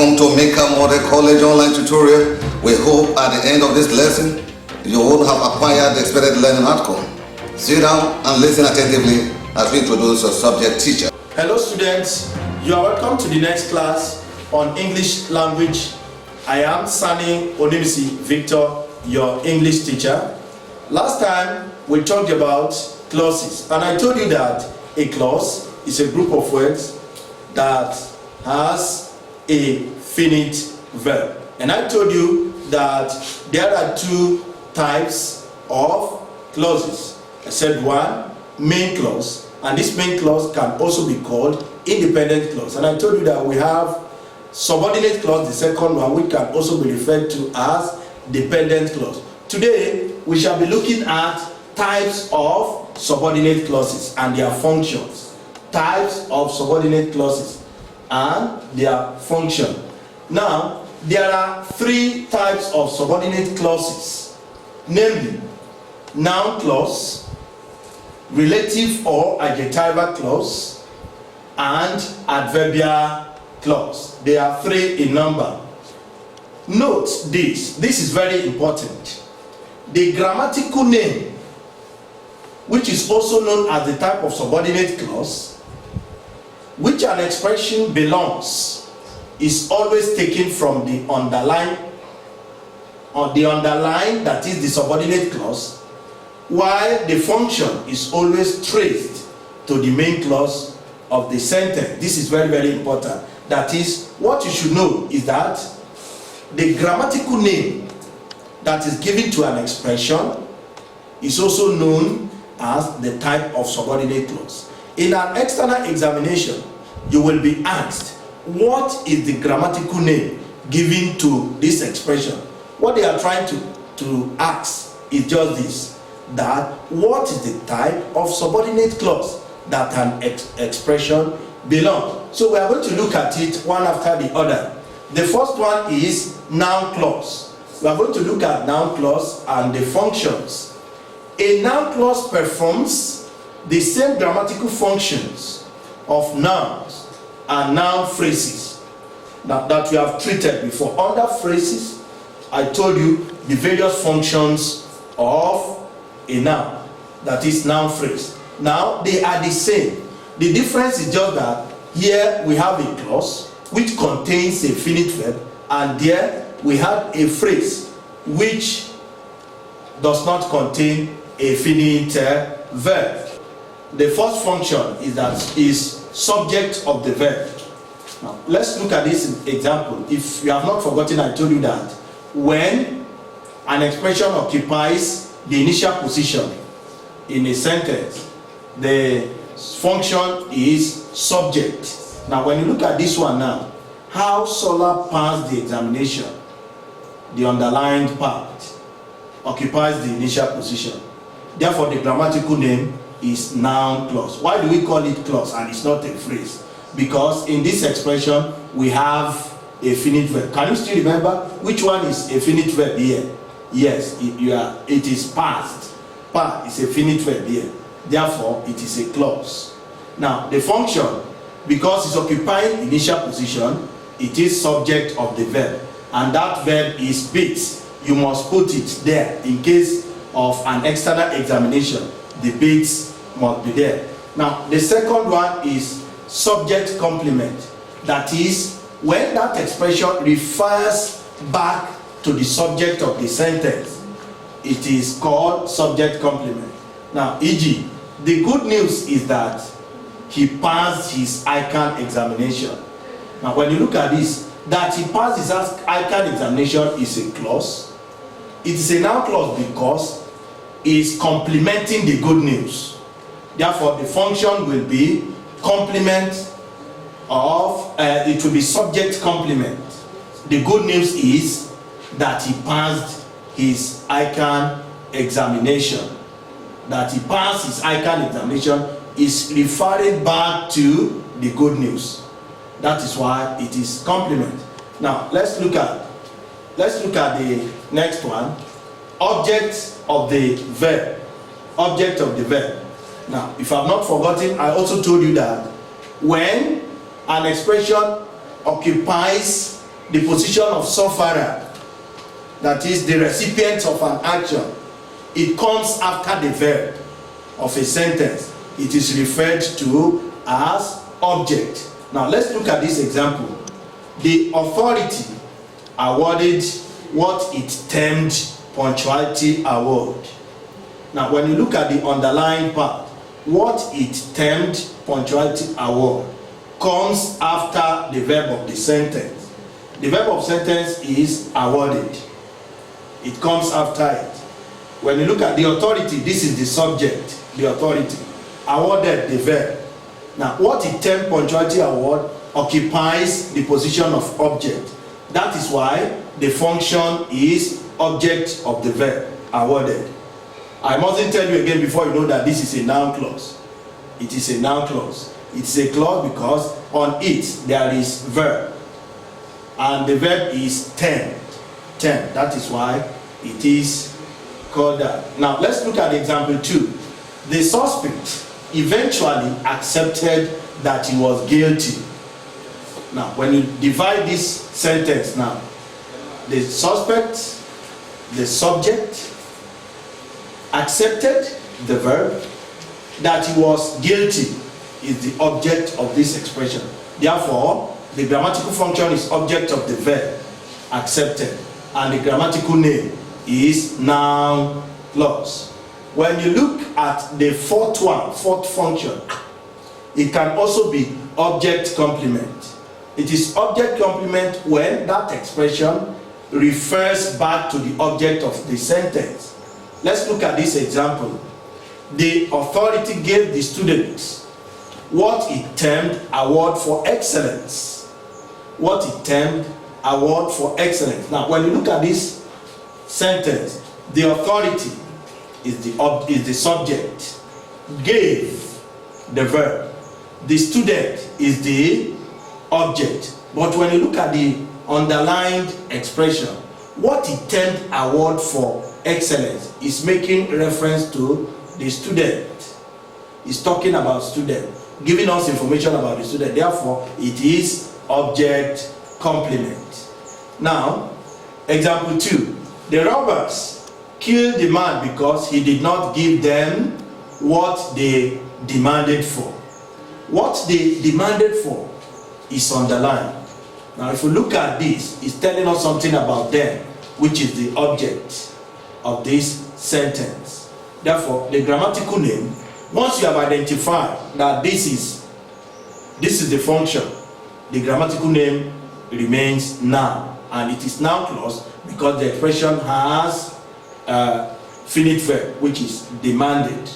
Welcome to Mikab Model College online tutorial. We hope at the end of this lesson, you will have acquired the expected learning outcome. Sit down and listen attentively as we introduce your subject teacher. Hello students, you are welcome to the next class on English language. I am Sani Onimisi Victor, your English teacher. Last time we talked about clauses, and I told you that a clause is a group of words that has a finite verb. And I told you that there are two types of clauses. I said one, main clause, and this main clause can also be called independent clause. And I told you that we have subordinate clause, the second one, which can also be referred to as dependent clause. Today we shall be looking at types of subordinate clauses and their functions. Types of subordinate clauses and their function. Now, there are three types of subordinate clauses, namely noun clause, relative or adjectival clause, and adverbial clause. There are three in number. Note this is very important. The grammatical name, which is also known as the type of subordinate clause, which an expression belongs, is always taken from the underline, or the underline, that is the subordinate clause, while the function is always traced to the main clause of the sentence. This is very, very important. That is, what you should know is that the grammatical name that is given to an expression is also known as the type of subordinate clause. In an external examination, you will be asked, what is the grammatical name given to this expression? What they are trying to ask is just this, that what is the type of subordinate clause that an expression belongs? So we are going to look at it one after the other. The first one is noun clause. We are going to look at noun clause and the functions. A noun clause performs the same grammatical functions of nouns and noun phrases that we have treated before. Under phrases, I told you the various functions of a noun, that is noun phrase. Now they are the same. The difference is just that here we have a clause which contains a finite verb, and there we have a phrase which does not contain a finite verb. The first function is subject of the verb. Now let's look at this example. If you have not forgotten, I told you that when an expression occupies the initial position in a sentence, the function is subject. Now when you look at this one now, how Sola passed the examination, the underlined part occupies the initial position. Therefore the grammatical name is noun clause. Why do we call it clause and it's not a phrase? Because in this expression we have a finite verb. Can you still remember which one is a finite verb here? Yes, it is past. Past is a finite verb here. Therefore it is a clause. Now the function, because it's occupying initial position, it is subject of the verb, and that verb is bit. You must put it there in case of an external examination. The bits must be there. Now the second one is subject complement. That is, when that expression refers back to the subject of the sentence, it is called subject complement. Now e.g., the good news is that he passed his ICAN-examination. Now when you look at this, that he passed his ICAN-examination is a clause. It is a noun clause because is complementing the good news. Therefore the function will be complement of it will be subject complement. The good news is that he passed his ICAN examination. That he passed his ICAN examination is referring back to the good news. That is why it is complement. Now let's look at the next one. Object of the verb. Object of the verb. Now if I have not forgotten, I also told you that when an expression occupies the position of sufferer, that is the recipient of an action, it comes after the verb of a sentence. It is referred to as object. Now let's look at this example. The authority awarded what it termed punctuality award. Now when you look at the underlined part, what it termed punctuality award comes after the verb of the sentence. The verb of sentence is awarded. It comes after it. When you look at the authority, this is the subject, the authority. Awarded, the verb. Now, what it termed punctuality award occupies the position of object. That is why the function is object of the verb, awarded. I mustn't tell you again before you know that this is a noun clause. It is a noun clause. It's a clause because on it there is verb. And the verb is termed. Termed. That is why it is called that. Now, let's look at example 2. The suspect eventually accepted that he was guilty. Now, when you divide this sentence now, the suspect, the subject, accepted, the verb, that he was guilty is the object of this expression. Therefore, the grammatical function is object of the verb, accepted, and the grammatical name is noun clause. When you look at the fourth function, it can also be object complement. It is object complement when that expression refers back to the object of the sentence. Let's look at this example. The authority gave the students what it termed award for excellence. What it termed award for excellence. Now, when you look at this sentence, the authority is the subject, gave, the verb, the student is the object. But when you look at the underlined expression, what it termed award for excellence is making reference to the student. It's talking about student, giving us information about the student. Therefore, it is object complement. Now, example 2. The robbers killed the man because he did not give them what they demanded for. What they demanded for is underlined. Now, if we look at this, it's telling us something about them, which is the object of this sentence. Therefore, the grammatical name, once you have identified that this is the function, the grammatical name remains noun, and it is noun clause because the expression has finite verb, which is demanded.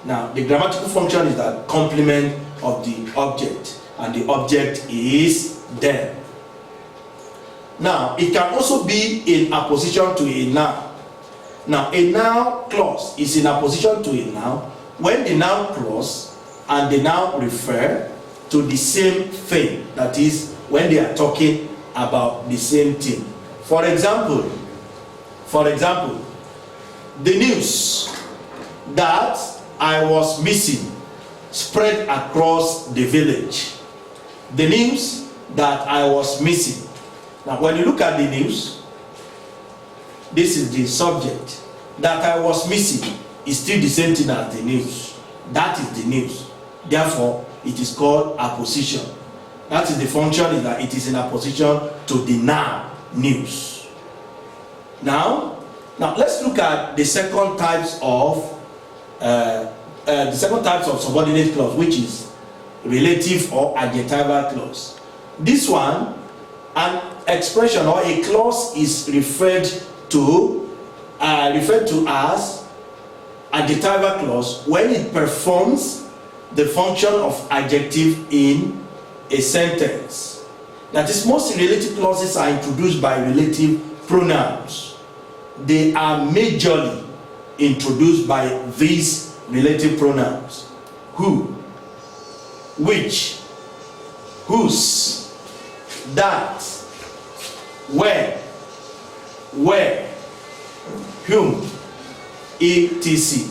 Now, the grammatical function is that complement of the object, and the object is them. Now, it can also be in apposition to a noun. Now, a noun clause is in apposition to a noun when the noun clause and the noun refer to the same thing. That is, when they are talking about the same thing. For example, the news that I was missing spread across the village. The news that I was missing. Now, when you look at the news, this is the subject. That I was missing is still the same thing as the news. That is the news. Therefore, it is called apposition. That is the function, is that it is in apposition to the noun news. Now let's look at the second types of subordinate clause, which is relative or adjectival clause. This one, an expression or a clause is referred to as adjectival clause when it performs the function of adjective in a sentence. That is, most relative clauses are introduced by relative pronouns. They are majorly introduced by these relative pronouns: who, which, whose, that, where, whom, etc.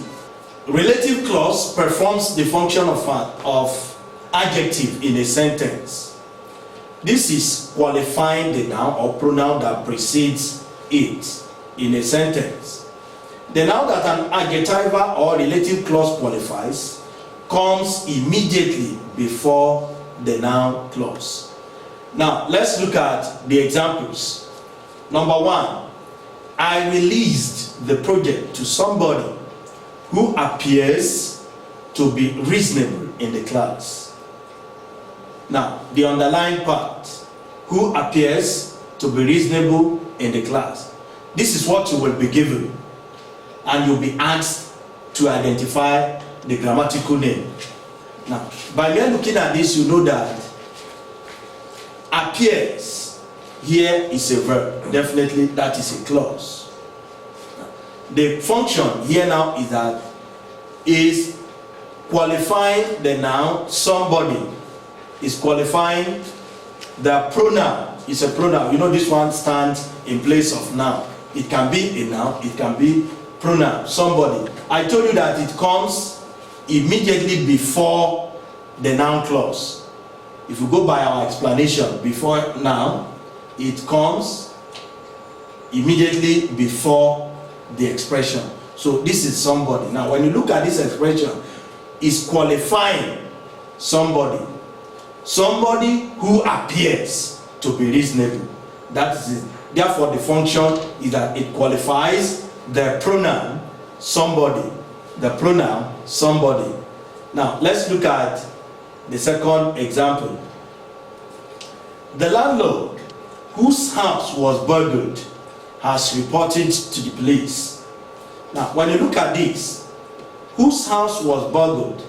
Relative clause performs the function of adjective in a sentence. This is qualifying the noun or pronoun that precedes it in a sentence. The noun that an adjectival or relative clause qualifies comes immediately before the noun clause. Now, let's look at the examples. Number one, I released the project to somebody who appears to be reasonable in the class. Now, the underlined part, who appears to be reasonable in the class. This is what you will be given, and you'll be asked to identify the grammatical name. Now, by mere looking at this, you know that appears here is a verb. Definitely that is a clause. The function here now is qualifying the noun somebody, is qualifying the pronoun. It's a pronoun. You know, this one stands in place of noun. It can be a noun, it can be pronoun, somebody. I told you that it comes immediately before the noun clause. If you go by our explanation, before noun, it comes immediately before the expression. So this is somebody. Now when you look at this expression, it's qualifying somebody. Somebody who appears to be reasonable. That is it. Therefore the function is that it qualifies the pronoun somebody. The pronoun somebody. Now let's look at the second example. The landlord whose house was burgled has reported to the police. Now when you look at this, whose house was burgled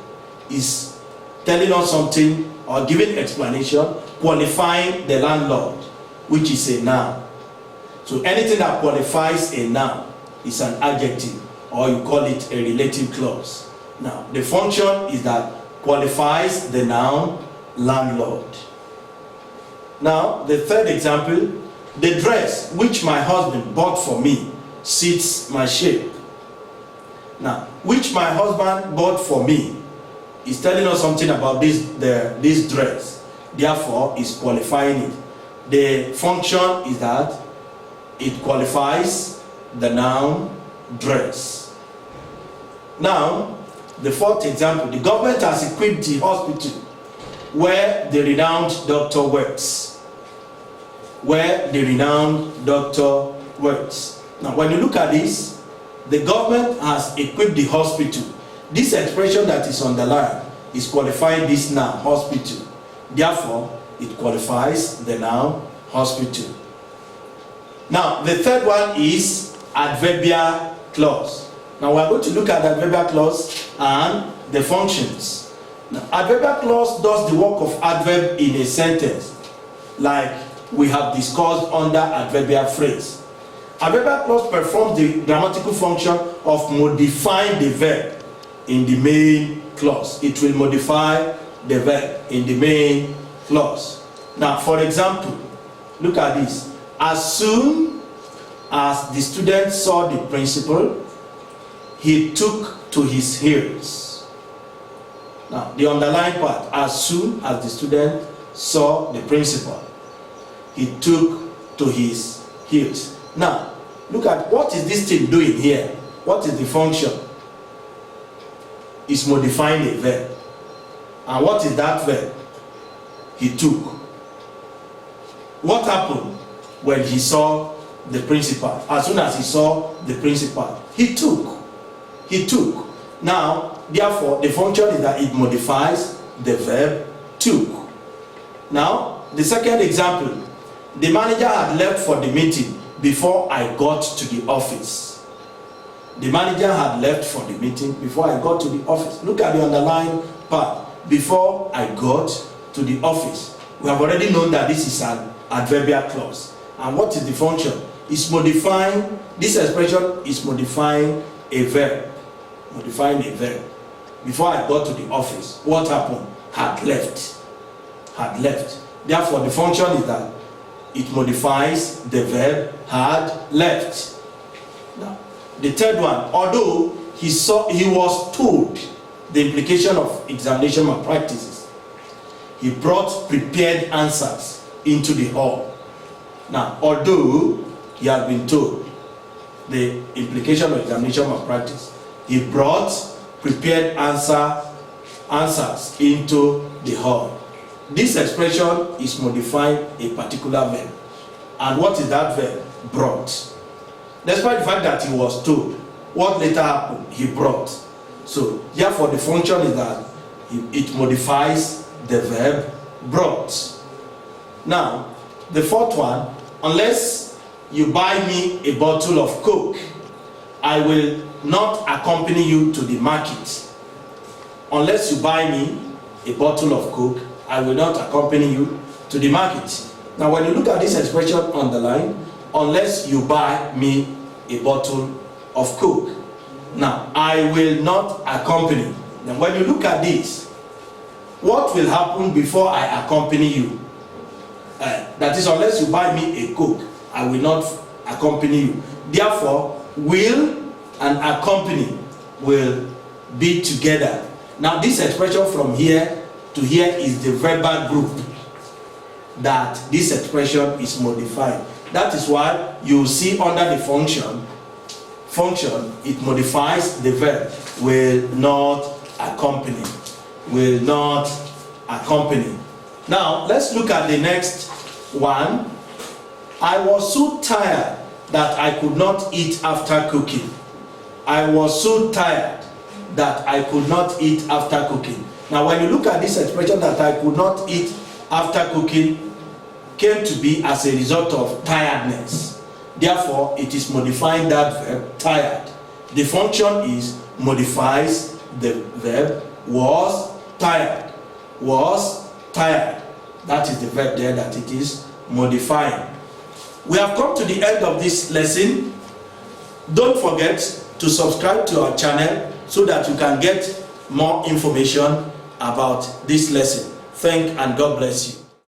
is telling us something or giving explanation, qualifying the landlord, which is a noun. So anything that qualifies a noun is an adjective, or you call it a relative clause. Now the function is that qualifies the noun landlord. Now the third example, the dress which my husband bought for me suits my shape. Now which my husband bought for me is telling us something about this dress, therefore is qualifying it. The function is that it qualifies the noun dress. Now the fourth example, the government has equipped the hospital where the renowned doctor works. Where the renowned doctor works. Now when you look at this, the government has equipped the hospital. This expression that is underlined is qualifying this noun, hospital. Therefore, it qualifies the noun hospital. Now, the third one is adverbial clause. Now, we're going to look at the adverbial clause and the functions. Now, adverbial clause does the work of adverb in a sentence, like we have discussed under adverbial phrase. Adverbial clause performs the grammatical function of modifying the verb in the main clause. It will modify the verb in the main clause. Now, for example, look at this. As soon as the student saw the principal, he took to his heels. Now, the underlined part, as soon as the student saw the principal, he took to his heels. Now, look at what is this thing doing here? What is the function? Is modifying a verb. And what is that verb? He took. What happened when he saw the principal? As soon as he saw the principal, he took. He took. Now, therefore, the function is that it modifies the verb took. Now, the second example, the manager had left for the meeting before I got to the office. The manager had left for the meeting before I got to the office. Look at the underlined part. Before I got to the office. We have already known that this is an adverbial clause. And what is the function? It's modifying, this expression is modifying a verb. Modifying a verb. Before I got to the office, what happened? Had left. Had left. Therefore, the function is that it modifies the verb had left. Now, the third one, although he was told the implication of examination malpractices, he brought prepared answers into the hall. Now, although he had been told the implication of examination malpractice, he brought prepared answers into the hall. This expression is modifying a particular verb. And what is that verb? Brought. Despite the fact that he was told, what later happened? He brought. So, therefore, the function is that it modifies the verb brought. Now, the fourth one, unless you buy me a bottle of Coke, I will not accompany you to the market. Unless you buy me a bottle of Coke, I will not accompany you to the market. Now, when you look at this expression underlined, unless you buy me a bottle of Coke. Now, I will not accompany. Now, when you look at this, what will happen before I accompany you? That is, unless you buy me a Coke, I will not accompany you. Therefore, will and accompany will be together. Now, this expression from here to here is the verbal group that this expression is modified. That is why you see under the function, it modifies the verb will not accompany. Will not accompany. Now, let's look at the next one. I was so tired that I could not eat after cooking. I was so tired that I could not eat after cooking. Now, when you look at this expression that I could not eat after cooking came to be as a result of tiredness. Therefore, it is modifying that verb tired. The function is modifies the verb was tired. Was tired. That is the verb there that it is modifying. We have come to the end of this lesson. Don't forget to subscribe to our channel so that you can get more information about this lesson. Thank and God bless you.